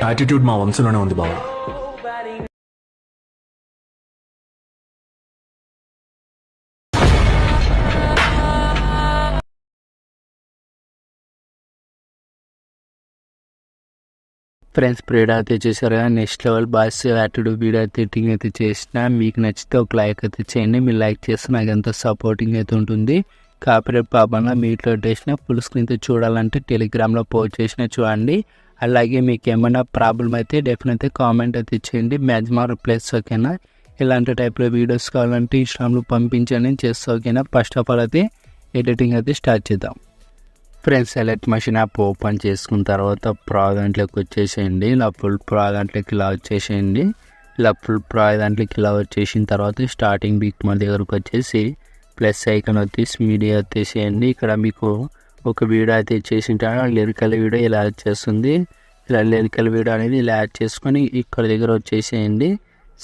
Attitude మా వంశంలోనే ఉంది బావ. ఫ్రెండ్స్, వీడియో అయితే చూసారు కదా, next level boys attitude video అయితే ఎడిటింగ్ అయితే చేసిన. మీకు నచ్చితే ఒక లైక్ అయితే చేయండి. మీరు లైక్ చేస్తే నాకు ఎంత సపోర్టింగ్ అయితే ఉంటుంది. కాపీరైట్ ప్రాబ్లంగా మీట్లో చేసిన ఫుల్ స్క్రీన్తో చూడాలంటే టెలిగ్రామ్లో పోస్ట్ చేసిన చూడండి. అలాగే మీకు ఏమైనా ప్రాబ్లం అయితే డెఫినెట్గా కామెంట్ అయితే చేయండి. మ్యాక్సిమం రిప్లైస్ ఓకేనా. ఇలాంటి టైప్లో వీడియోస్ కావాలంటే ఇన్స్టాగ్రామ్లో పంపించండి చేస్తా ఓకేనా. ఫస్ట్ ఆఫ్ ఆల్ అయితే ఎడిటింగ్ అయితే స్టార్ట్ చేద్దాం. Friends, select machine app open చేసుకున్న తర్వాత ప్రో దాంట్లోకి వచ్చేసేయండి. ఇలా ఫుల్ ప్రో దాంట్లోకి ఇలా వచ్చేసేయండి. ఇలా ఫుల్ ప్రో దాంట్లోకి ఇలా వచ్చేసిన తర్వాత స్టార్టింగ్ బిగ్ మన దగ్గరకు వచ్చేసి ప్లస్ ఐకాన్ వచ్చేసి మీడియా వచ్చేసేయండి. ఇక్కడ మీకు ఒక వీడియో అయితే ఇచ్చేసింటాను. లిరికల్ వీడియో ఇలా వచ్చేస్తుంది. ఇలా లిరికల్ వీడియో అనేది ఇలా యాడ్ చేసుకొని ఇక్కడ దగ్గర వచ్చేసేయండి.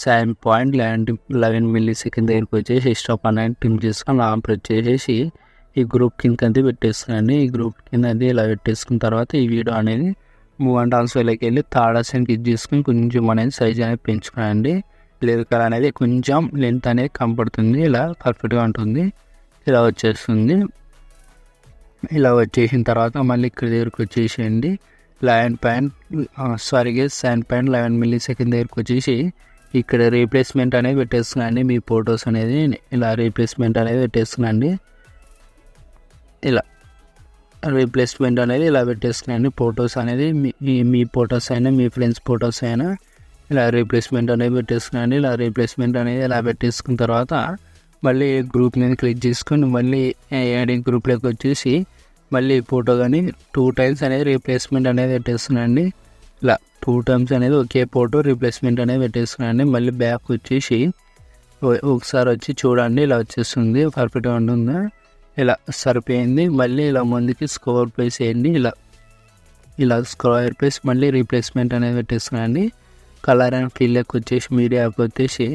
7.11 ms దగ్గరకు వచ్చేసి స్టాప్ అనేది టిమ్ చేసుకొని ఆన్ ప్రెస్ చేసేసి ఈ గ్రూప్ కింద అయితే పెట్టేస్తానండి. ఈ గ్రూప్ కింద అది ఇలా పెట్టేసుకున్న తర్వాత ఈ వీడియో అనేది మూవ్ అండ్ ట్రాన్స్ఫర్లోకి వెళ్ళి థర్డ్ ఆప్షన్ క్లిక్ చేసుకుని కొంచెం అనేది సైజ్ అనేది పెంచుకోనండి. లిరికల్ అనేది కొంచెం లెంత్ అనేది కనపడుతుంది. ఇలా పర్ఫెక్ట్గా ఉంటుంది. ఇలా వచ్చేస్తుంది. ఇలా వచ్చేసిన తర్వాత మళ్ళీ ఇక్కడ దగ్గరకు వచ్చేసేయండి. 7.11 ms దగ్గరకు వచ్చేసి ఇక్కడ రీప్లేస్మెంట్ అనేది పెట్టేస్తున్నాండి. మీ ఫొటోస్ అనేది ఇలా రీప్లేస్మెంట్ అనేది పెట్టేస్తున్నాండి. ఇలా రీప్లేస్మెంట్ అనేది ఇలా పెట్టేస్తున్నాండి. ఫొటోస్ అనేది మీ ఫొటోస్ అయినా మీ ఫ్రెండ్స్ ఫొటోస్ అయినా ఇలా రీప్లేస్మెంట్ అనేది పెట్టేస్తున్నాండి. ఇలా రీప్లేస్మెంట్ అనేది ఇలా పెట్టేసుకున్న తర్వాత మళ్ళీ గ్రూప్ మీద క్లిక్ చేసుకొని మళ్ళీ యాడింగ్ గ్రూప్లోకి వచ్చేసి మళ్ళీ ఫోటో కానీ 2 times అనేది రీప్లేస్మెంట్ అనేది పెట్టేస్తున్నాండి. ఇలా 2 times అనేది ఒకే ఫోటో రీప్లేస్మెంట్ అనేది పెట్టేస్తున్నాండి. మళ్ళీ బ్యాక్ వచ్చేసి ఒకసారి వచ్చి చూడండి. ఇలా వచ్చేస్తుంది. పర్ఫెక్ట్గా ఉంటుందా? ఇలా సరిపోయింది. మళ్ళీ ఇలా ముందుకి స్క్రోల్ ప్లేస్ చేయండి. ఇలా స్క్రోల్ ప్లేస్ మళ్ళీ రీప్లేస్మెంట్ అనేది పెట్టేస్తున్నాండి. కలర్ అండ్ ఫీల్డ్కి వచ్చేసి మీడియాకి వచ్చేసి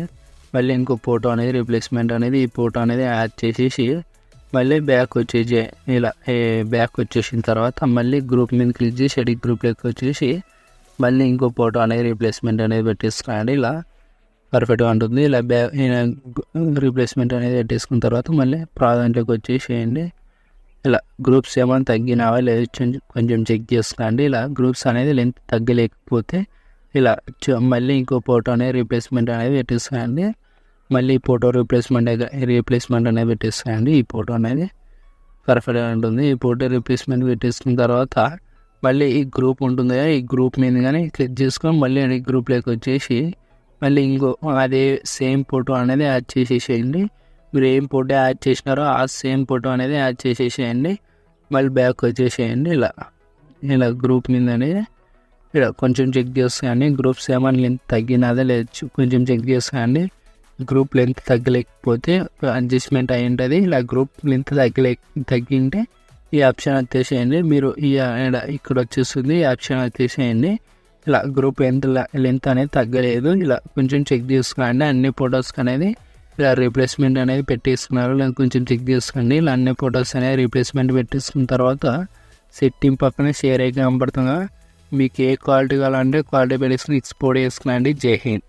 మళ్ళీ ఇంకో ఫోటో అనేది రీప్లేస్మెంట్ అనేది ఈ ఫోటో అనేది యాడ్ చేసేసి మళ్ళీ బ్యాక్ వచ్చేసి ఇలా బ్యాక్ వచ్చేసిన తర్వాత మళ్ళీ గ్రూప్ మీద క్లిక్ చేసి ఎడిట్ గ్రూప్లోకి వచ్చేసి మళ్ళీ ఇంకో ఫోటో అనేది రీప్లేస్మెంట్ అనేది పెట్టేస్తున్నాండి. ఇలా పర్ఫెక్ట్గా ఉంటుంది. ఇలా రీప్లేస్మెంట్ అనేది పెట్టేసుకున్న తర్వాత మళ్ళీ ప్రాధాన్యతలోకి వచ్చేసేయండి. ఇలా గ్రూప్స్ ఏమైనా తగ్గినావా లేదు కొంచెం చెక్ చేసుకోండి. ఇలా గ్రూప్స్ అనేది లెంత్ తగ్గలేకపోతే ఇలా మళ్ళీ ఇంకో ఫోటో అనేది రీప్లేస్మెంట్ అనేది పెట్టేస్తాయండి. మళ్ళీ ఫోటో రీప్లేస్మెంట్ అనేది పెట్టేస్తాయండి. ఈ ఫోటో అనేది పర్ఫెక్ట్గా ఉంటుంది. ఈ ఫోటో రీప్లేస్మెంట్ పెట్టేసుకున్న తర్వాత మళ్ళీ ఈ గ్రూప్ ఉంటుంది కదా, ఈ గ్రూప్ మీద కానీ క్లిక్ చేసుకొని మళ్ళీ ఈ గ్రూప్లోకి వచ్చేసి మళ్ళీ ఇంకో అదే సేమ్ ఫోటో అనేది యాడ్ చేసేసేయండి. మీరు ఏం ఫోటో యాడ్ చేసినారో ఆ సేమ్ ఫోటో అనేది యాడ్ చేసేసేయండి. మళ్ళీ బ్యాక్ వచ్చేసేయండి. ఇలా గ్రూప్ మీద అనేది ఇలా కొంచెం చెక్ చేస్తాయండి. గ్రూప్స్ ఏమైనా లెంత్ తగ్గినదా లేదు కొంచెం చెక్ చేస్తాయండి. గ్రూప్ లెంత్ తగ్గలేకపోతే అడ్జస్ట్మెంట్ అయి ఉంటుంది. ఇలా గ్రూప్ లెంత్ తగ్గింటే ఈ ఆప్షన్ వచ్చేసేయండి. మీరు ఇక్కడ వచ్చేస్తుంది ఈ ఆప్షన్ వచ్చేసేయండి. ఇలా గ్రూప్ లెంత్ అనేది తగ్గలేదు. ఇలా కొంచెం చెక్ చేసుకోండి. అన్ని ఫొటోస్కి అనేది ఇలా రీప్లేస్మెంట్ అనేది పెట్టేసుకున్నారు. ఇలా కొంచెం చెక్ చేసుకోండి. ఇలా అన్ని ఫొటోస్ అనేది రీప్లేస్మెంట్ పెట్టేసుకున్న తర్వాత సెట్టింగ్ పక్కన షేర్ అయితే కనబడుతుందా, మీకు ఏ క్వాలిటీ కావాలంటే క్వాలిటీ పెట్టేసుకుని ఎక్స్పోర్ట్ చేసుకునండి. జై హింద్.